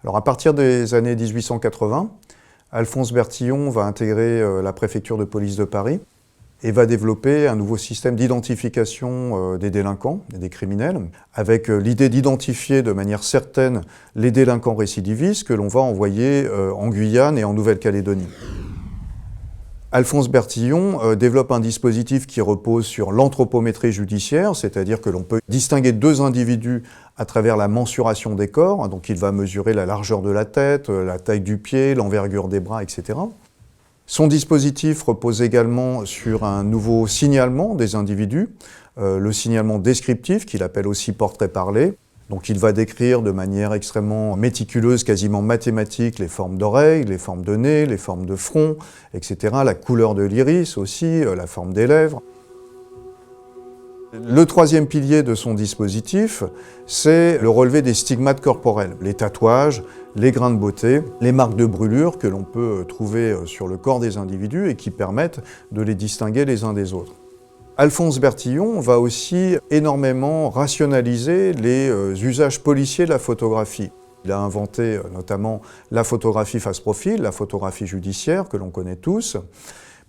Alors à partir des années 1880, Alphonse Bertillon va intégrer la préfecture de police de Paris et va développer un nouveau système d'identification des délinquants et des criminels, avec l'idée d'identifier de manière certaine les délinquants récidivistes que l'on va envoyer en Guyane et en Nouvelle-Calédonie. Alphonse Bertillon développe un dispositif qui repose sur l'anthropométrie judiciaire, c'est-à-dire que l'on peut distinguer deux individus à travers la mensuration des corps, donc il va mesurer la largeur de la tête, la taille du pied, l'envergure des bras, etc. Son dispositif repose également sur un nouveau signalement des individus, le signalement descriptif qu'il appelle aussi portrait parlé. Donc il va décrire de manière extrêmement méticuleuse, quasiment mathématique, les formes d'oreilles, les formes de nez, les formes de front, etc. La couleur de l'iris aussi, la forme des lèvres. Le troisième pilier de son dispositif, c'est le relevé des stigmates corporels, les tatouages, les grains de beauté, les marques de brûlure que l'on peut trouver sur le corps des individus et qui permettent de les distinguer les uns des autres. Alphonse Bertillon va aussi énormément rationaliser les usages policiers de la photographie. Il a inventé notamment la photographie face-profil, la photographie judiciaire que l'on connaît tous,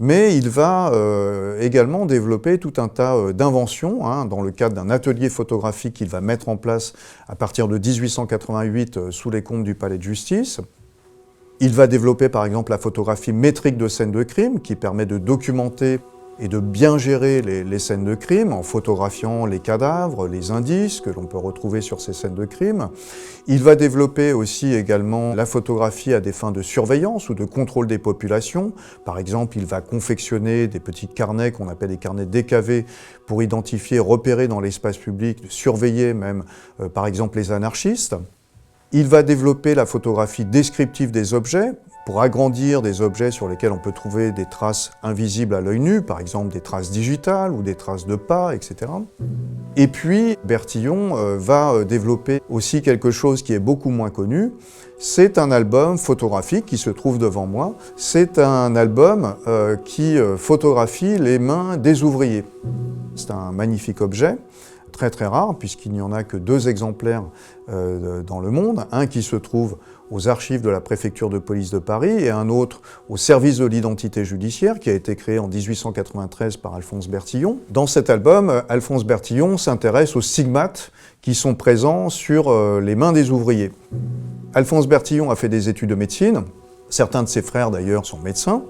mais il va également développer tout un tas d'inventions dans le cadre d'un atelier photographique qu'il va mettre en place à partir de 1888 sous les comptes du Palais de Justice. Il va développer par exemple la photographie métrique de scènes de crime qui permet de documenter et de bien gérer les scènes de crime en photographiant les cadavres, les indices que l'on peut retrouver sur ces scènes de crime. Il va développer aussi également la photographie à des fins de surveillance ou de contrôle des populations. Par exemple, il va confectionner des petits carnets qu'on appelle des carnets DKV pour identifier, repérer dans l'espace public, surveiller même par exemple les anarchistes. Il va développer la photographie descriptive des objets pour agrandir des objets sur lesquels on peut trouver des traces invisibles à l'œil nu, par exemple des traces digitales ou des traces de pas, etc. Et puis, Bertillon va développer aussi quelque chose qui est beaucoup moins connu. C'est un album photographique qui se trouve devant moi. C'est un album qui photographie les mains des ouvriers. C'est un magnifique objet. Très très rare, puisqu'il n'y en a que 2 exemplaires dans le monde, un qui se trouve aux archives de la préfecture de police de Paris et un autre au service de l'identité judiciaire qui a été créé en 1893 par Alphonse Bertillon. Dans cet album, Alphonse Bertillon s'intéresse aux stigmates qui sont présents sur les mains des ouvriers. Alphonse Bertillon a fait des études de médecine, certains de ses frères d'ailleurs sont médecins.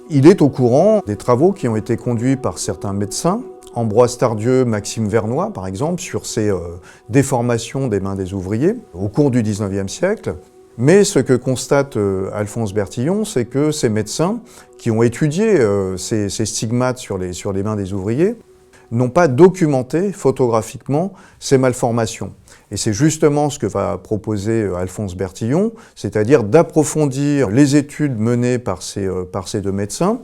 Il est au courant des travaux qui ont été conduits par certains médecins, Ambroise Tardieu, Maxime Vernoy, par exemple, sur ces déformations des mains des ouvriers au cours du XIXe siècle. Mais ce que constate Alphonse Bertillon, c'est que ces médecins qui ont étudié ces stigmates sur les mains des ouvriers n'ont pas documenté photographiquement ces malformations. Et c'est justement ce que va proposer Alphonse Bertillon, c'est-à-dire d'approfondir les études menées par ces 2 médecins,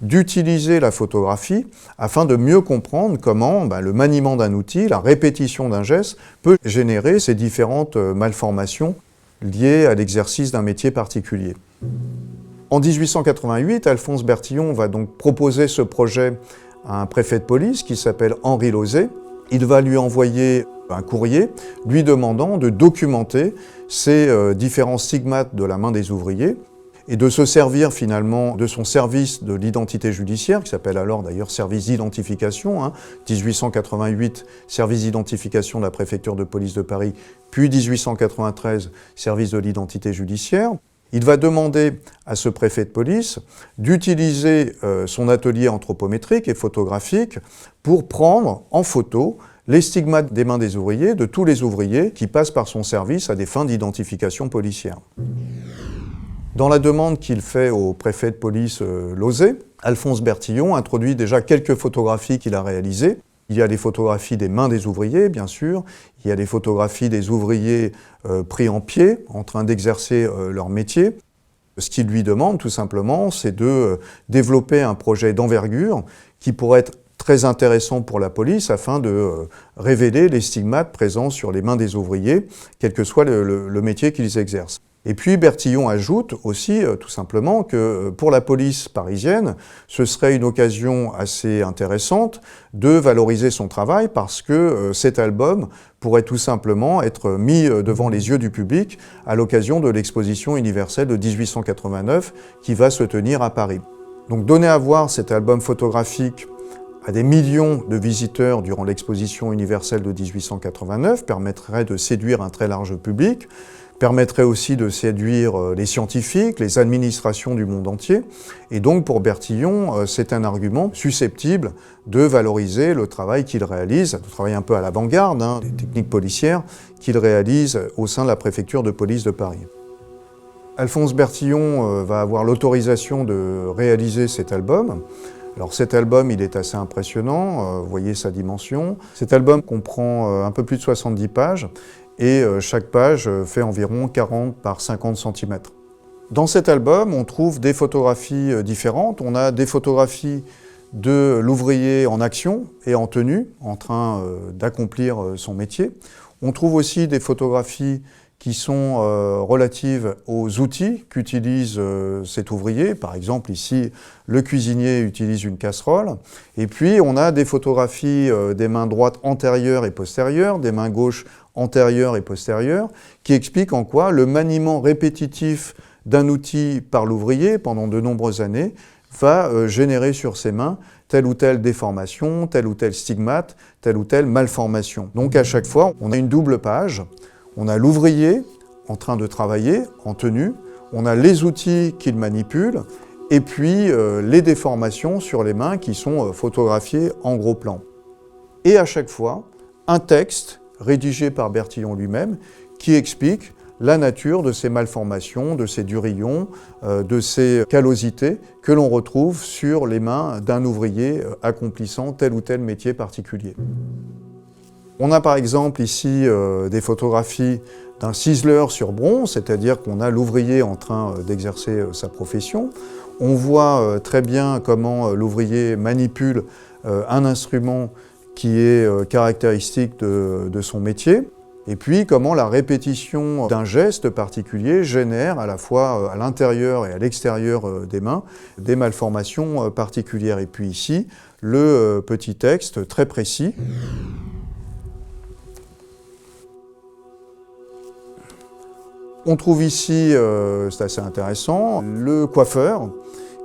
d'utiliser la photographie afin de mieux comprendre comment le maniement d'un outil, la répétition d'un geste peut générer ces différentes malformations liées à l'exercice d'un métier particulier. En 1888, Alphonse Bertillon va donc proposer ce projet à un préfet de police qui s'appelle Henri Lauzet. Il va lui envoyer un courrier lui demandant de documenter ces différents stigmates de la main des ouvriers et de se servir finalement de son service de l'identité judiciaire, qui s'appelle alors d'ailleurs service d'identification, 1888, service d'identification de la préfecture de police de Paris, puis 1893, service de l'identité judiciaire. Il va demander à ce préfet de police d'utiliser son atelier anthropométrique et photographique pour prendre en photo les stigmates des mains des ouvriers, de tous les ouvriers qui passent par son service à des fins d'identification policière. Dans la demande qu'il fait au préfet de police Lauzet, Alphonse Bertillon introduit déjà quelques photographies qu'il a réalisées. Il y a des photographies des mains des ouvriers, bien sûr. Il y a des photographies des ouvriers pris en pied, en train d'exercer leur métier. Ce qu'il lui demande, tout simplement, c'est de développer un projet d'envergure qui pourrait être très intéressant pour la police afin de révéler les stigmates présents sur les mains des ouvriers, quel que soit le métier qu'ils exercent. Et puis Bertillon ajoute aussi tout simplement que pour la police parisienne, ce serait une occasion assez intéressante de valoriser son travail parce que cet album pourrait tout simplement être mis devant les yeux du public à l'occasion de l'exposition universelle de 1889 qui va se tenir à Paris. Donc donner à voir cet album photographique à des millions de visiteurs durant l'exposition universelle de 1889 permettrait de séduire un très large public, permettrait aussi de séduire les scientifiques, les administrations du monde entier. Et donc pour Bertillon, c'est un argument susceptible de valoriser le travail qu'il réalise, le travail un peu à l'avant-garde, des techniques policières qu'il réalise au sein de la préfecture de police de Paris. Alphonse Bertillon va avoir l'autorisation de réaliser cet album. Alors cet album, il est assez impressionnant, vous voyez sa dimension. Cet album comprend un peu plus de 70 pages et chaque page fait environ 40 par 50 cm. Dans cet album, on trouve des photographies différentes. On a des photographies de l'ouvrier en action et en tenue, en train d'accomplir son métier. On trouve aussi des photographies qui sont relatives aux outils qu'utilise cet ouvrier. Par exemple, ici, le cuisinier utilise une casserole. Et puis, on a des photographies des mains droites antérieures et postérieures, des mains gauches antérieures et postérieures, qui expliquent en quoi le maniement répétitif d'un outil par l'ouvrier pendant de nombreuses années va générer sur ses mains telle ou telle déformation, tel ou tel stigmate, telle ou telle malformation. Donc à chaque fois, on a une double page. On a l'ouvrier en train de travailler, en tenue, on a les outils qu'il manipule, et puis les déformations sur les mains qui sont photographiées en gros plan. Et à chaque fois, un texte rédigé par Bertillon lui-même qui explique la nature de ces malformations, de ces durillons, de ces callosités que l'on retrouve sur les mains d'un ouvrier accomplissant tel ou tel métier particulier. On a par exemple ici des photographies d'un ciseleur sur bronze, c'est-à-dire qu'on a l'ouvrier en train d'exercer sa profession. On voit très bien comment l'ouvrier manipule un instrument qui est caractéristique de son métier, et puis comment la répétition d'un geste particulier génère à la fois à l'intérieur et à l'extérieur des mains des malformations particulières. Et puis ici, le petit texte très précis. On trouve ici, c'est assez intéressant, le coiffeur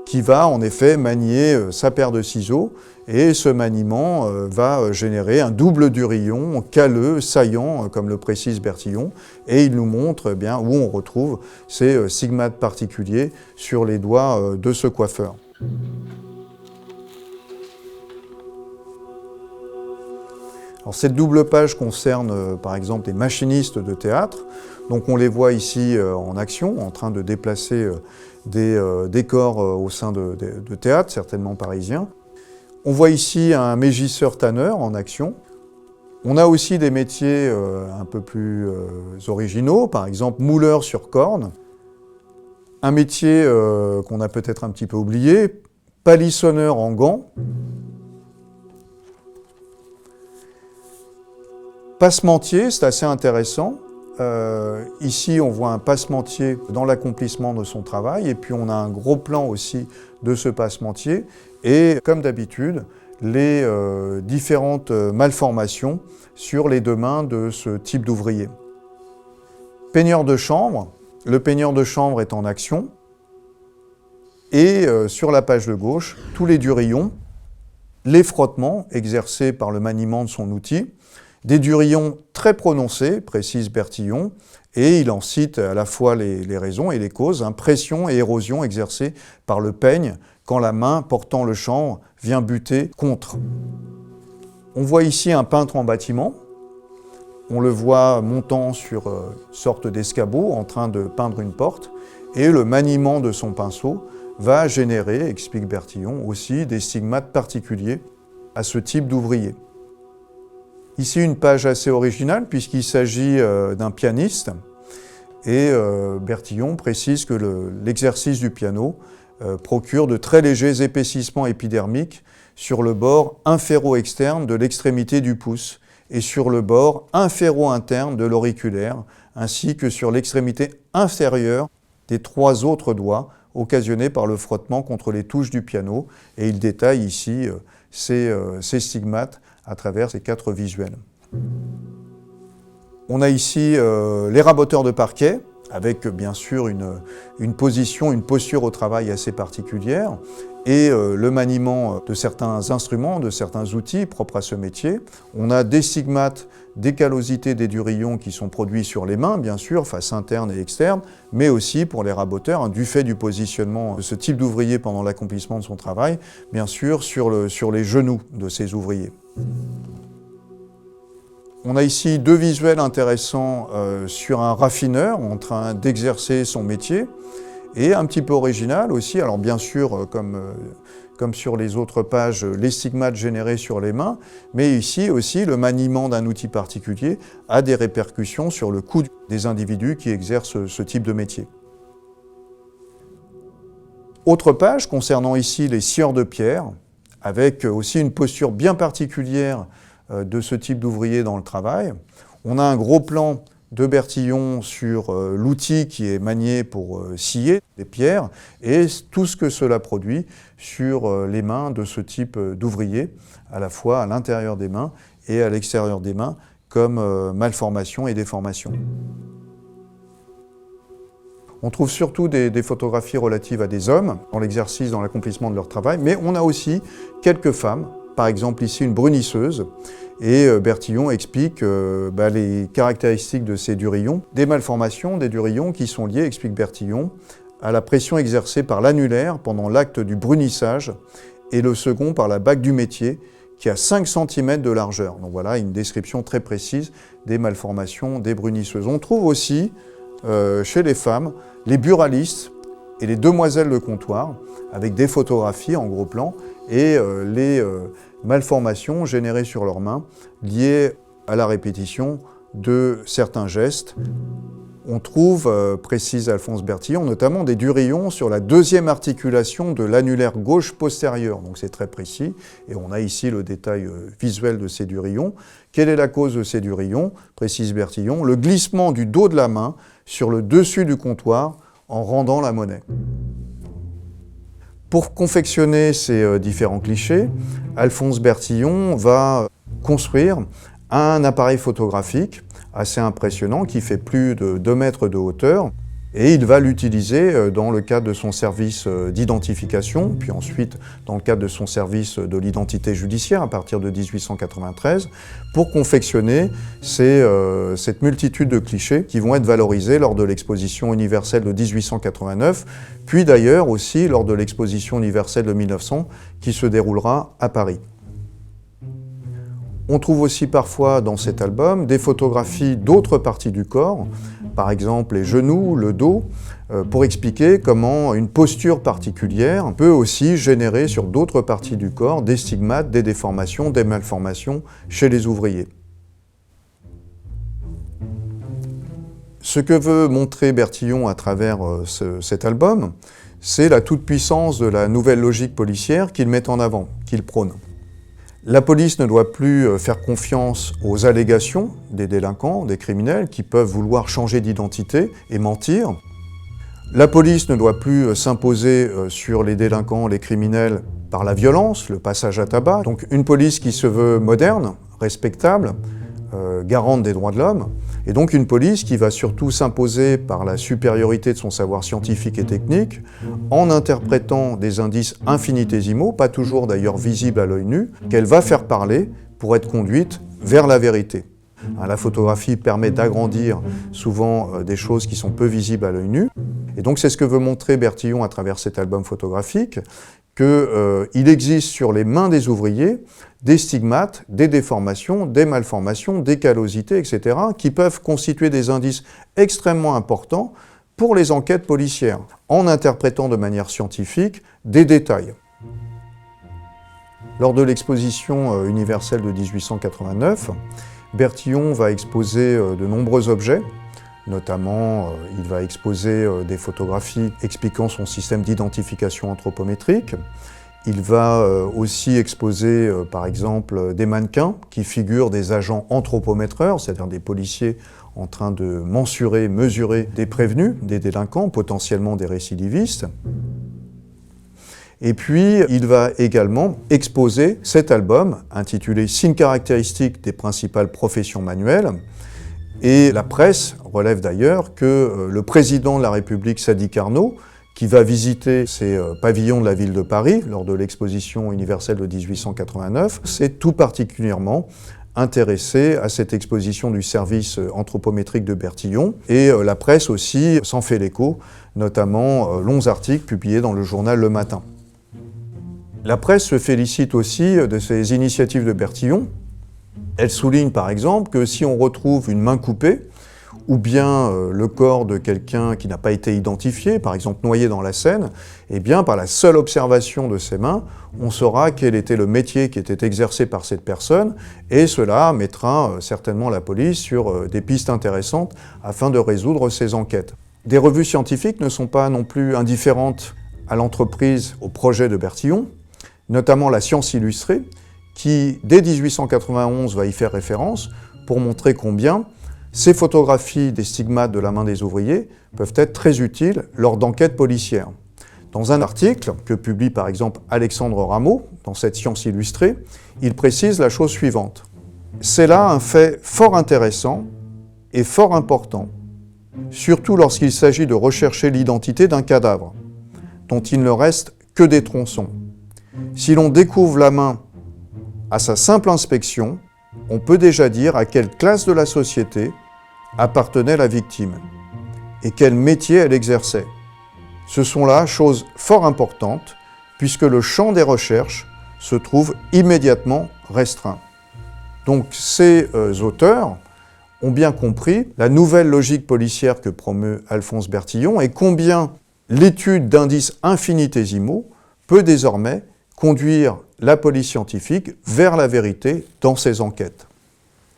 qui va en effet manier sa paire de ciseaux et ce maniement va générer un double durillon calleux, saillant, comme le précise Bertillon, et il nous montre bien où on retrouve ces stigmates particuliers sur les doigts de ce coiffeur. Alors, cette double page concerne par exemple des machinistes de théâtre. Donc on les voit ici en action, en train de déplacer des décors au sein de théâtres, certainement parisiens. On voit ici un mégisseur-tanneur en action. On a aussi des métiers un peu plus originaux, par exemple mouleur sur corne. Un métier qu'on a peut-être un petit peu oublié, palissonneur en gants. Passementier, c'est assez intéressant. Ici, on voit un passementier dans l'accomplissement de son travail, et puis on a un gros plan aussi de ce passementier, et comme d'habitude, les différentes malformations sur les deux mains de ce type d'ouvrier. Peigneur de chambre, le peigneur de chambre est en action, et sur la page de gauche, tous les durillons, les frottements exercés par le maniement de son outil, des durillons très prononcés, précise Bertillon, et il en cite à la fois les raisons et les causes, pression et érosion exercées par le peigne quand la main portant le chanvre vient buter contre. On voit ici un peintre en bâtiment, on le voit montant sur une sorte d'escabeau en train de peindre une porte, et le maniement de son pinceau va générer, explique Bertillon, aussi des stigmates particuliers à ce type d'ouvrier. Ici, une page assez originale puisqu'il s'agit d'un pianiste et Bertillon précise que l'exercice du piano procure de très légers épaississements épidermiques sur le bord inféro-externe de l'extrémité du pouce et sur le bord inféro-interne de l'auriculaire, ainsi que sur l'extrémité inférieure des 3 autres doigts, occasionnés par le frottement contre les touches du piano. Et il détaille ici ces stigmates à travers ces 4 visuels. On a ici les raboteurs de parquet, avec bien sûr une position, une posture au travail assez particulière, et le maniement de certains instruments, de certains outils propres à ce métier. On a des stigmates, des callosités, des durillons qui sont produits sur les mains, bien sûr, face interne et externe, mais aussi pour les raboteurs, du fait du positionnement de ce type d'ouvrier pendant l'accomplissement de son travail, bien sûr, sur les genoux de ces ouvriers. On a ici 2 visuels intéressants sur un raffineur en train d'exercer son métier, et un petit peu original aussi, alors bien sûr comme sur les autres pages, les stigmates générés sur les mains, mais ici aussi le maniement d'un outil particulier a des répercussions sur le coût des individus qui exercent ce type de métier. Autre page concernant ici les scieurs de pierre, avec aussi une posture bien particulière de ce type d'ouvrier dans le travail. On a un gros plan de Bertillon sur l'outil qui est manié pour scier des pierres et tout ce que cela produit sur les mains de ce type d'ouvrier, à la fois à l'intérieur des mains et à l'extérieur des mains, comme malformation et déformation. On trouve surtout des photographies relatives à des hommes dans l'exercice, dans l'accomplissement de leur travail, mais on a aussi quelques femmes, par exemple ici une brunisseuse, et Bertillon explique les caractéristiques de ces durillons, des malformations des durillons qui sont liées, explique Bertillon, à la pression exercée par l'annulaire pendant l'acte du brunissage et le second par la bague du métier qui a 5 cm de largeur. Donc voilà une description très précise des malformations des brunisseuses. On trouve aussi chez les femmes les buralistes et les demoiselles de comptoir avec des photographies en gros plan et les malformations générées sur leurs mains liées à la répétition de certains gestes. On trouve, précise Alphonse Bertillon, notamment des durillons sur la 2e articulation de l'annulaire gauche postérieur. Donc c'est très précis et on a ici le détail visuel de ces durillons. Quelle est la cause de ces durillons? Précise Bertillon, le glissement du dos de la main sur le dessus du comptoir en rendant la monnaie. Pour confectionner ces différents clichés, Alphonse Bertillon va construire un appareil photographique assez impressionnant qui fait plus de 2 mètres de hauteur et il va l'utiliser dans le cadre de son service d'identification, puis ensuite dans le cadre de son service de l'identité judiciaire à partir de 1893 pour confectionner cette multitude de clichés qui vont être valorisés lors de l'exposition universelle de 1889, puis d'ailleurs aussi lors de l'exposition universelle de 1900 qui se déroulera à Paris. On trouve aussi parfois dans cet album des photographies d'autres parties du corps, par exemple les genoux, le dos, pour expliquer comment une posture particulière peut aussi générer sur d'autres parties du corps des stigmates, des déformations, des malformations chez les ouvriers. Ce que veut montrer Bertillon à travers cet album, c'est la toute-puissance de la nouvelle logique policière qu'il met en avant, qu'il prône. La police ne doit plus faire confiance aux allégations des délinquants, des criminels, qui peuvent vouloir changer d'identité et mentir. La police ne doit plus s'imposer sur les délinquants, les criminels, par la violence, le passage à tabac. Donc une police qui se veut moderne, respectable, garante des droits de l'homme, et donc une police qui va surtout s'imposer par la supériorité de son savoir scientifique et technique, en interprétant des indices infinitésimaux, pas toujours d'ailleurs visibles à l'œil nu, qu'elle va faire parler pour être conduite vers la vérité. La photographie permet d'agrandir souvent des choses qui sont peu visibles à l'œil nu, et donc c'est ce que veut montrer Bertillon à travers cet album photographique, qu'il existe sur les mains des ouvriers des stigmates, des déformations, des malformations, des callosités, etc., qui peuvent constituer des indices extrêmement importants pour les enquêtes policières, en interprétant de manière scientifique des détails. Lors de l'exposition universelle de 1889, Bertillon va exposer de nombreux objets. Notamment, il va exposer des photographies expliquant son système d'identification anthropométrique. Il va aussi exposer, par exemple, des mannequins qui figurent des agents anthropométreurs, c'est-à-dire des policiers en train de mesurer des prévenus, des délinquants, potentiellement des récidivistes. Et puis, il va également exposer cet album intitulé « Signes caractéristiques des principales professions manuelles ». Et la presse relève d'ailleurs que le président de la République, Sadi Carnot, qui va visiter ces pavillons de la ville de Paris lors de l'exposition universelle de 1889, s'est tout particulièrement intéressé à cette exposition du service anthropométrique de Bertillon. Et la presse aussi s'en fait l'écho, notamment longs articles publiés dans le journal Le Matin. La presse se félicite aussi de ces initiatives de Bertillon. Elle souligne par exemple que si on retrouve une main coupée, ou bien le corps de quelqu'un qui n'a pas été identifié, par exemple noyé dans la Seine, eh bien par la seule observation de ses mains, on saura quel était le métier qui était exercé par cette personne, et cela mettra certainement la police sur des pistes intéressantes afin de résoudre ces enquêtes. Des revues scientifiques ne sont pas non plus indifférentes à l'entreprise, au projet de Bertillon, notamment la Science illustrée, qui, dès 1891, va y faire référence pour montrer combien ces photographies des stigmates de la main des ouvriers peuvent être très utiles lors d'enquêtes policières. Dans un article que publie par exemple Alexandre Rameau, dans cette Science illustrée, il précise la chose suivante. C'est là un fait fort intéressant et fort important, surtout lorsqu'il s'agit de rechercher l'identité d'un cadavre, dont il ne reste que des tronçons. Si l'on découvre la main à sa simple inspection, on peut déjà dire à quelle classe de la société appartenait la victime et quel métier elle exerçait. Ce sont là choses fort importantes puisque le champ des recherches se trouve immédiatement restreint. Donc ces auteurs ont bien compris la nouvelle logique policière que promeut Alphonse Bertillon et combien l'étude d'indices infinitésimaux peut désormais conduire la police scientifique vers la vérité dans ses enquêtes.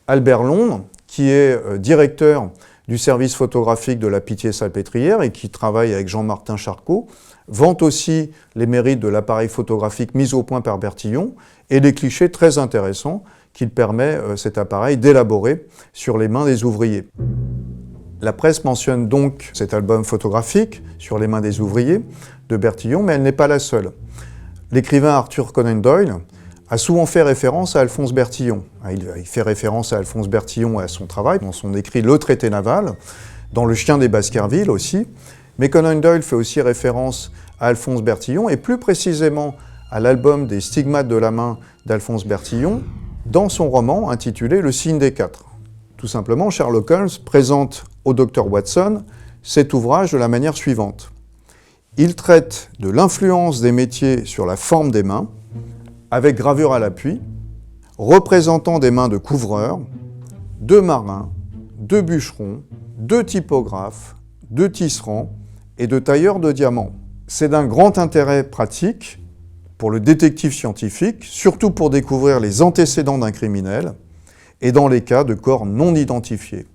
Albert Londres, qui est directeur du service photographique de la Pitié-Salpêtrière et qui travaille avec Jean-Martin Charcot, vante aussi les mérites de l'appareil photographique mis au point par Bertillon et les clichés très intéressants qu'il permet cet appareil d'élaborer sur les mains des ouvriers. La presse mentionne donc cet album photographique sur les mains des ouvriers de Bertillon, mais elle n'est pas la seule. L'écrivain Arthur Conan Doyle a souvent fait référence à Alphonse Bertillon. Il fait référence à Alphonse Bertillon et à son travail dans son écrit Le Traité naval, dans Le Chien des Baskerville aussi, mais Conan Doyle fait aussi référence à Alphonse Bertillon et plus précisément à l'album des stigmates de la main d'Alphonse Bertillon dans son roman intitulé Le Signe des Quatre. Tout simplement, Sherlock Holmes présente au docteur Watson cet ouvrage de la manière suivante. Il traite de l'influence des métiers sur la forme des mains, avec gravure à l'appui, représentant des mains de couvreurs, de marins, de bûcherons, de typographes, de tisserands et de tailleurs de diamants. C'est d'un grand intérêt pratique pour le détective scientifique, surtout pour découvrir les antécédents d'un criminel et dans les cas de corps non identifiés.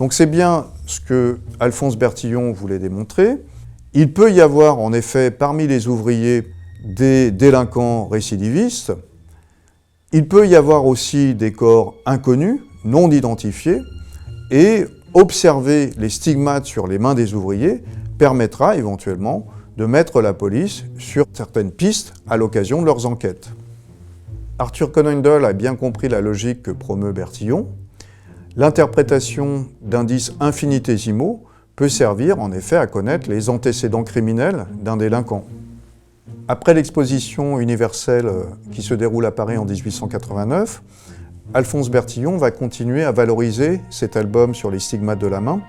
Donc c'est bien ce que Alphonse Bertillon voulait démontrer. Il peut y avoir en effet parmi les ouvriers des délinquants récidivistes. Il peut y avoir aussi des corps inconnus, non identifiés, et observer les stigmates sur les mains des ouvriers permettra éventuellement de mettre la police sur certaines pistes à l'occasion de leurs enquêtes. Arthur Conan Doyle a bien compris la logique que promeut Bertillon. L'interprétation d'indices infinitésimaux peut servir en effet à connaître les antécédents criminels d'un délinquant. Après l'exposition universelle qui se déroule à Paris en 1889, Alphonse Bertillon va continuer à valoriser cet album sur les stigmates de la main,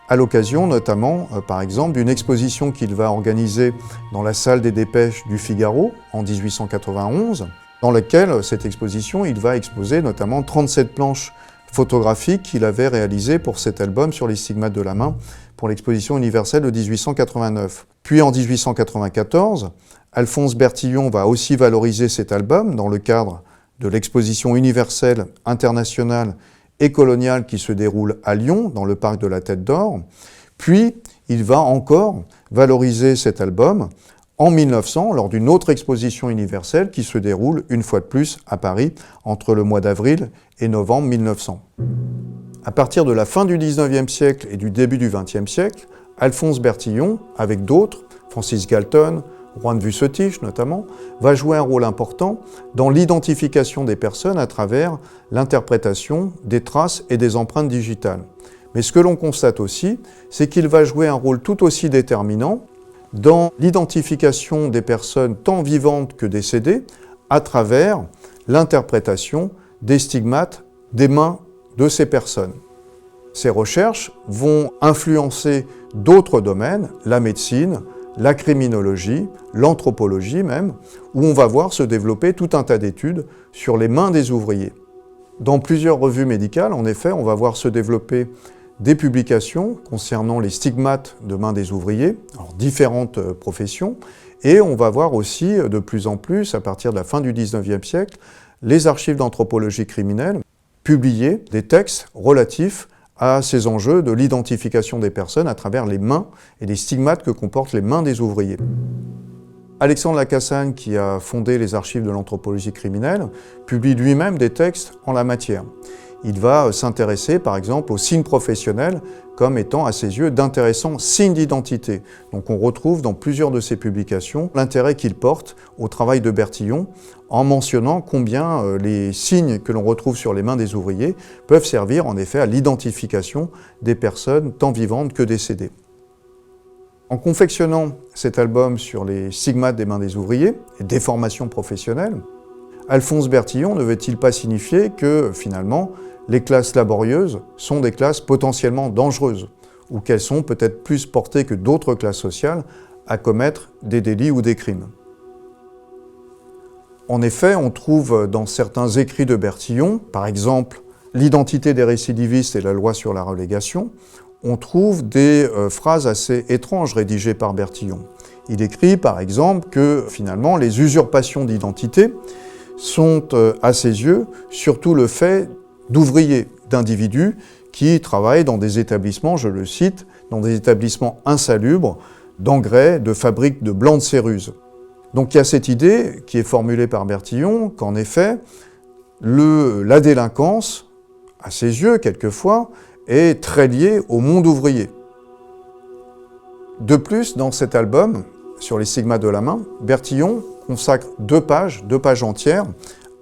à l'occasion notamment, par exemple, d'une exposition qu'il va organiser dans la salle des dépêches du Figaro en 1891, dans laquelle cette exposition, il va exposer notamment 37 planches photographiques qu'il avait réalisées pour cet album sur les stigmates de la main pour l'exposition universelle de 1889. Puis en 1894, Alphonse Bertillon va aussi valoriser cet album dans le cadre de l'exposition universelle internationale et coloniale qui se déroule à Lyon, dans le parc de la Tête d'Or. Puis, il va encore valoriser cet album en 1900 lors d'une autre exposition universelle qui se déroule une fois de plus à Paris entre le mois d'avril et novembre 1900. À partir de la fin du XIXe siècle et du début du XXe siècle, Alphonse Bertillon, avec d'autres, Francis Galton, Juan Vucetich notamment, va jouer un rôle important dans l'identification des personnes à travers l'interprétation des traces et des empreintes digitales. Mais ce que l'on constate aussi, c'est qu'il va jouer un rôle tout aussi déterminant dans l'identification des personnes tant vivantes que décédées à travers l'interprétation des stigmates des mains de ces personnes. Ces recherches vont influencer d'autres domaines, la médecine, la criminologie, l'anthropologie même, où on va voir se développer tout un tas d'études sur les mains des ouvriers. Dans plusieurs revues médicales, en effet, on va voir se développer des publications concernant les stigmates de mains des ouvriers, alors différentes professions, et on va voir aussi de plus en plus, à partir de la fin du XIXe siècle, les archives d'anthropologie criminelle publier des textes relatifs à ces enjeux de l'identification des personnes à travers les mains et les stigmates que comportent les mains des ouvriers. Alexandre Lacassagne, qui a fondé les archives de l'anthropologie criminelle, publie lui-même des textes en la matière. Il va s'intéresser par exemple aux signes professionnels comme étant à ses yeux d'intéressants signes d'identité. Donc on retrouve dans plusieurs de ses publications l'intérêt qu'il porte au travail de Bertillon en mentionnant combien les signes que l'on retrouve sur les mains des ouvriers peuvent servir en effet à l'identification des personnes tant vivantes que décédées. En confectionnant cet album sur les stigmates des mains des ouvriers et déformations professionnelles, Alphonse Bertillon ne veut-il pas signifier que finalement les classes laborieuses sont des classes potentiellement dangereuses ou qu'elles sont peut-être plus portées que d'autres classes sociales à commettre des délits ou des crimes? En effet, on trouve dans certains écrits de Bertillon, par exemple l'identité des récidivistes et la loi sur la relégation, on trouve des phrases assez étranges rédigées par Bertillon. Il écrit par exemple que finalement les usurpations d'identité sont à ses yeux surtout le fait d'ouvriers, d'individus qui travaillent dans des établissements, je le cite, dans des établissements insalubres, d'engrais, de fabriques de blancs de céruse. Donc il y a cette idée qui est formulée par Bertillon qu'en effet, la délinquance, à ses yeux quelquefois, est très liée au monde ouvrier. De plus, dans cet album, sur les stigmates de la main, Bertillon consacre deux pages entières,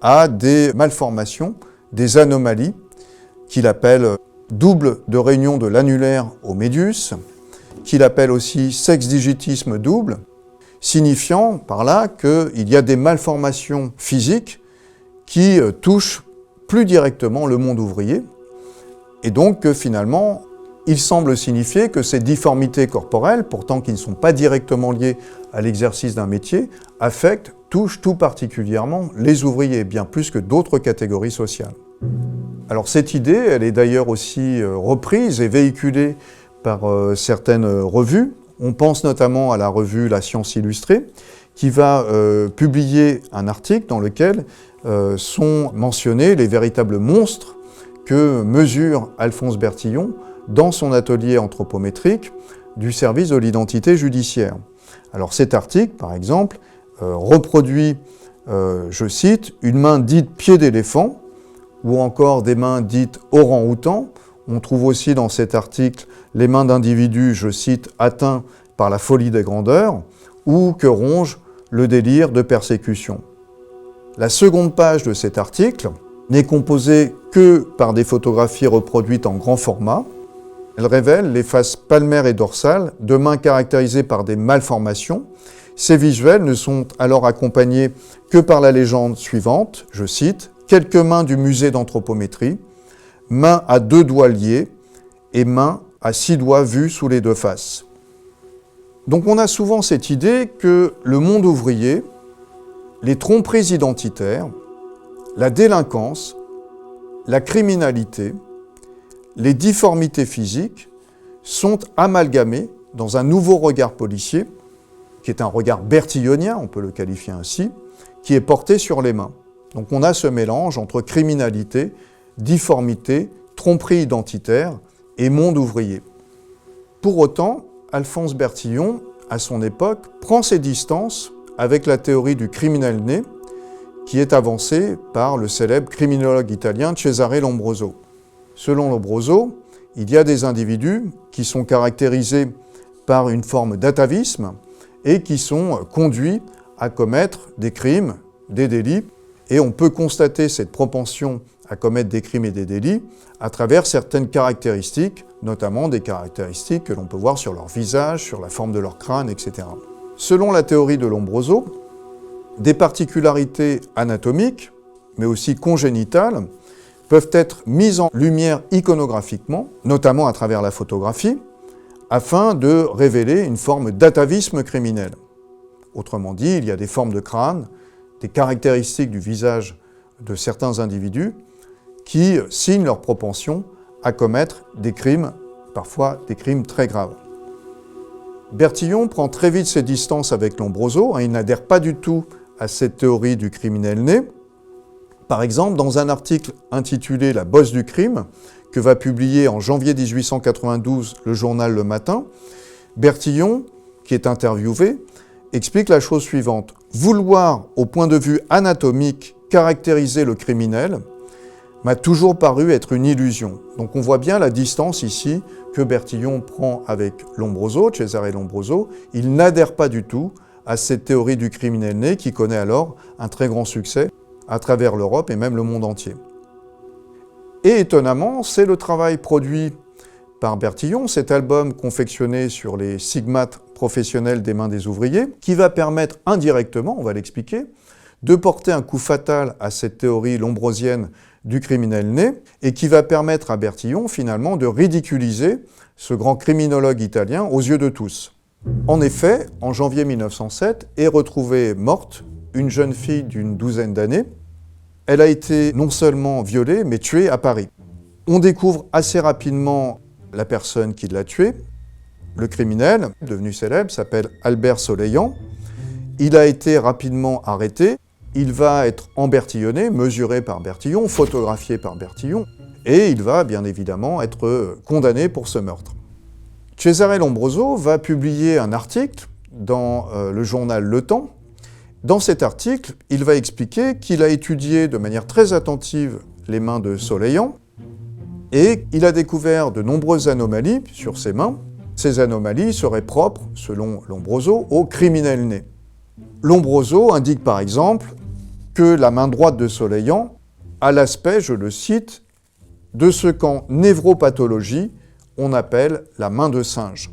à des malformations, des anomalies, qu'il appelle double de réunion de l'annulaire au médius, qu'il appelle aussi sexe-digitisme double, signifiant par là qu'il y a des malformations physiques qui touchent plus directement le monde ouvrier, et donc que finalement, il semble signifier que ces difformités corporelles, pourtant qui ne sont pas directement liées à l'exercice d'un métier, affectent, touchent tout particulièrement les ouvriers, bien plus que d'autres catégories sociales. Alors cette idée, elle est d'ailleurs aussi reprise et véhiculée par certaines revues. On pense notamment à la revue La Science Illustrée, qui va publier un article dans lequel sont mentionnés les véritables monstres que mesure Alphonse Bertillon dans son atelier anthropométrique du service de l'identité judiciaire. Alors cet article, par exemple, reproduit, je cite, une main dite pied d'éléphant, ou encore des mains dites orang-outan. On trouve aussi dans cet article les mains d'individus, je cite, atteints par la folie des grandeurs, ou que ronge le délire de persécution. La seconde page de cet article n'est composée que par des photographies reproduites en grand format. Elle révèle les faces palmaires et dorsales de mains caractérisées par des malformations. Ces visuels ne sont alors accompagnés que par la légende suivante, je cite, « Quelques mains du musée d'anthropométrie, mains à 2 doigts liés et mains à 6 doigts vus sous les 2 faces ». Donc on a souvent cette idée que le monde ouvrier, les tromperies identitaires, la délinquance, la criminalité, les difformités physiques sont amalgamées dans un nouveau regard policier, qui est un regard bertillonien, on peut le qualifier ainsi, qui est porté sur les mains. Donc on a ce mélange entre criminalité, difformité, tromperie identitaire et monde ouvrier. Pour autant, Alphonse Bertillon à son époque, prend ses distances avec la théorie du criminel né, qui est avancée par le célèbre criminologue italien Cesare Lombroso. Selon Lombroso, il y a des individus qui sont caractérisés par une forme d'atavisme et qui sont conduits à commettre des crimes, des délits, et on peut constater cette propension à commettre des crimes et des délits à travers certaines caractéristiques, notamment des caractéristiques que l'on peut voir sur leur visage, sur la forme de leur crâne, etc. Selon la théorie de Lombroso, des particularités anatomiques, mais aussi congénitales, peuvent être mises en lumière iconographiquement, notamment à travers la photographie, afin de révéler une forme d'atavisme criminel. Autrement dit, il y a des formes de crâne, des caractéristiques du visage de certains individus qui signent leur propension à commettre des crimes, parfois des crimes très graves. Bertillon prend très vite ses distances avec Lombroso, il n'adhère pas du tout à cette théorie du criminel né. Par exemple, dans un article intitulé « La bosse du crime », que va publier en janvier 1892 le journal Le Matin, Bertillon, qui est interviewé, explique la chose suivante. « Vouloir, au point de vue anatomique, caractériser le criminel m'a toujours paru être une illusion. » Donc on voit bien la distance ici que Bertillon prend avec Lombroso, Cesare Lombroso. Il n'adhère pas du tout à cette théorie du criminel né qui connaît alors un très grand succès à travers l'Europe et même le monde entier. Et étonnamment, c'est le travail produit par Bertillon, cet album confectionné sur les stigmates professionnels des mains des ouvriers, qui va permettre indirectement, on va l'expliquer, de porter un coup fatal à cette théorie lombrosienne du criminel né, et qui va permettre à Bertillon, finalement, de ridiculiser ce grand criminologue italien aux yeux de tous. En effet, en janvier 1907, est retrouvée morte une jeune fille d'une douzaine d'années. Elle a été non seulement violée, mais tuée à Paris. On découvre assez rapidement la personne qui l'a tuée. Le criminel, devenu célèbre, s'appelle Albert Soleillant. Il a été rapidement arrêté. Il va être embertillonné, mesuré par Bertillon, photographié par Bertillon, et il va bien évidemment être condamné pour ce meurtre. Cesare Lombroso va publier un article dans le journal Le Temps. Dans cet article, il va expliquer qu'il a étudié de manière très attentive les mains de Soleillant et il a découvert de nombreuses anomalies sur ses mains. Ces anomalies seraient propres, selon Lombroso, au criminel né. Lombroso indique par exemple que la main droite de Soleillant a l'aspect, je le cite, de ce qu'en névropathologie on appelle la main de singe,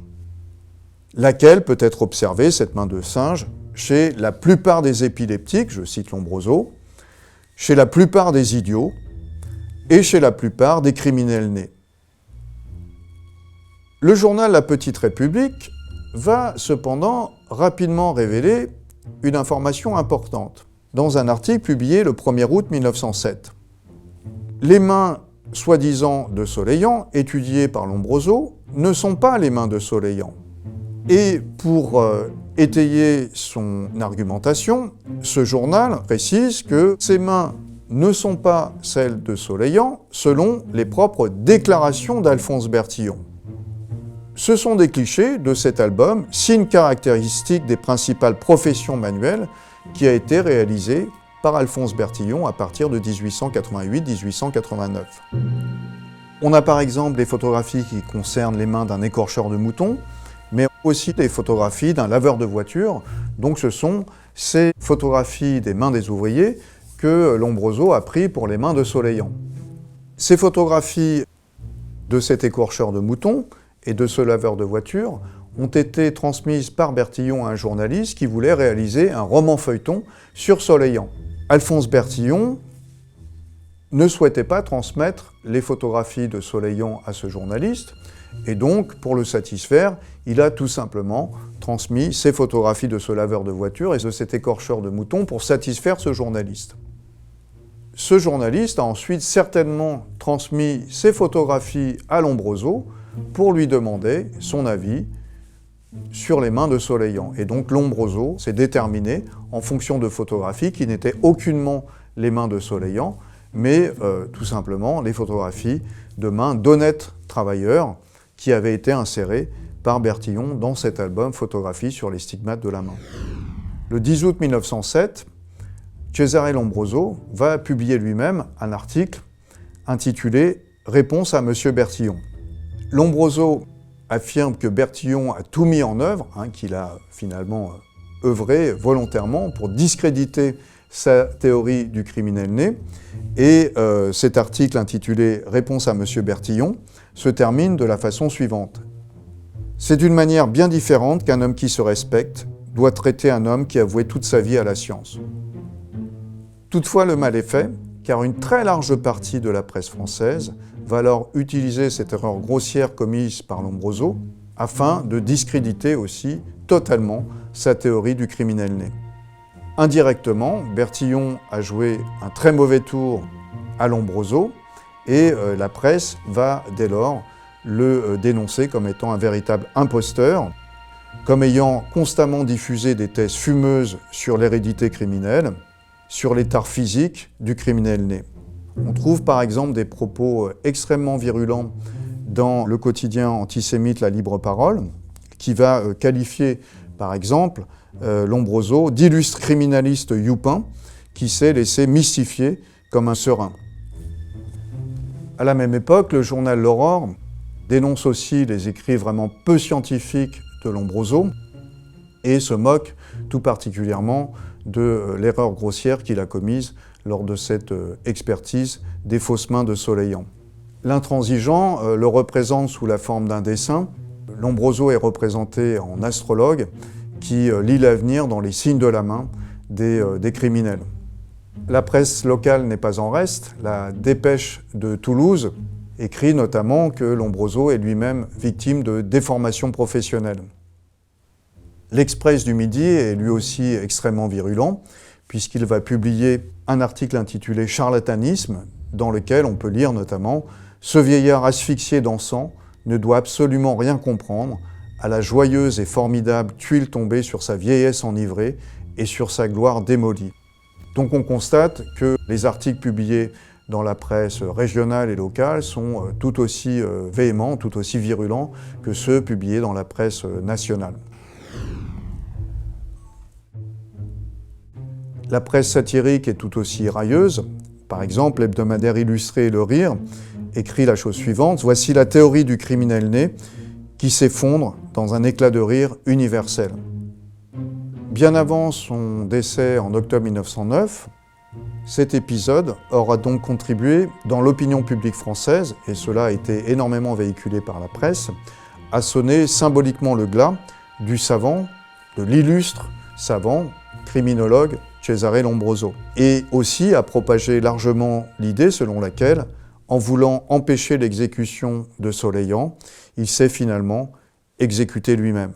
laquelle peut être observée, cette main de singe, chez la plupart des épileptiques, je cite Lombroso, chez la plupart des idiots et chez la plupart des criminels nés. Le journal La Petite République va cependant rapidement révéler une information importante dans un article publié le 1er août 1907. Les mains soi-disant de Soleillant, étudiées par Lombroso, ne sont pas les mains de Soleillant. Et pour étayer son argumentation, ce journal précise que ces mains ne sont pas celles de Soleillant selon les propres déclarations d'Alphonse Bertillon. Ce sont des clichés de cet album, signe caractéristique des principales professions manuelles, qui a été réalisé par Alphonse Bertillon à partir de 1888-1889. On a par exemple des photographies qui concernent les mains d'un écorcheur de mouton, mais aussi des photographies d'un laveur de voiture. Donc ce sont ces photographies des mains des ouvriers que Lombroso a pris pour les mains de Soleillant. Ces photographies de cet écorcheur de mouton et de ce laveur de voiture ont été transmises par Bertillon à un journaliste qui voulait réaliser un roman feuilleton sur Soleillant. Alphonse Bertillon ne souhaitait pas transmettre les photographies de Soleillant à ce journaliste, et donc, pour le satisfaire, il a tout simplement transmis ces photographies de ce laveur de voiture et de cet écorcheur de mouton pour satisfaire ce journaliste. Ce journaliste a ensuite certainement transmis ces photographies à Lombroso pour lui demander son avis sur les mains de Soleillant. Et donc Lombroso s'est déterminé en fonction de photographies qui n'étaient aucunement les mains de Soleillant, mais tout simplement les photographies de mains d'honnêtes travailleurs qui avaient été insérées par Bertillon dans cet album Photographie sur les stigmates de la main. Le 10 août 1907, Cesare Lombroso va publier lui-même un article intitulé « Réponse à M. Bertillon ». Lombroso affirme que Bertillon a tout mis en œuvre, qu'il a finalement œuvré volontairement pour discréditer sa théorie du criminel né. Et cet article intitulé « Réponse à M. Bertillon » se termine de la façon suivante. « C'est d'une manière bien différente qu'un homme qui se respecte doit traiter un homme qui a voué toute sa vie à la science. » Toutefois, le mal est fait, car une très large partie de la presse française va alors utiliser cette erreur grossière commise par Lombroso afin de discréditer aussi totalement sa théorie du criminel né. Indirectement, Bertillon a joué un très mauvais tour à Lombroso et la presse va dès lors le dénoncer comme étant un véritable imposteur, comme ayant constamment diffusé des thèses fumeuses sur l'hérédité criminelle, sur l'état physique du criminel né. On trouve par exemple des propos extrêmement virulents dans le quotidien antisémite La Libre Parole, qui va qualifier par exemple Lombroso d'illustre criminaliste youpin qui s'est laissé mystifier comme un serein. À la même époque, le journal L'Aurore dénonce aussi les écrits vraiment peu scientifiques de Lombroso et se moque tout particulièrement de l'erreur grossière qu'il a commise lors de cette expertise des fausses mains de Soleillant. L'intransigeant le représente sous la forme d'un dessin. Lombroso est représenté en astrologue qui lit l'avenir dans les signes de la main des criminels. La presse locale n'est pas en reste. La Dépêche de Toulouse écrit notamment que Lombroso est lui-même victime de déformations professionnelles. L'Express du Midi est lui aussi extrêmement virulent, puisqu'il va publier un article intitulé « Charlatanisme », dans lequel on peut lire notamment « Ce vieillard asphyxié d'encens ne doit absolument rien comprendre à la joyeuse et formidable tuile tombée sur sa vieillesse enivrée et sur sa gloire démolie ». Donc on constate que les articles publiés dans la presse régionale et locale sont tout aussi véhéments, tout aussi virulents que ceux publiés dans la presse nationale. La presse satirique est tout aussi railleuse. Par exemple, l'hebdomadaire illustré Le Rire écrit la chose suivante « Voici la théorie du criminel né qui s'effondre dans un éclat de rire universel. » Bien avant son décès en octobre 1909, cet épisode aura donc contribué dans l'opinion publique française, et cela a été énormément véhiculé par la presse, à sonner symboliquement le glas du savant, de l'illustre savant, criminologue Cesare Lombroso, et aussi à propager largement l'idée selon laquelle, en voulant empêcher l'exécution de Soleillant, il s'est finalement exécuté lui-même.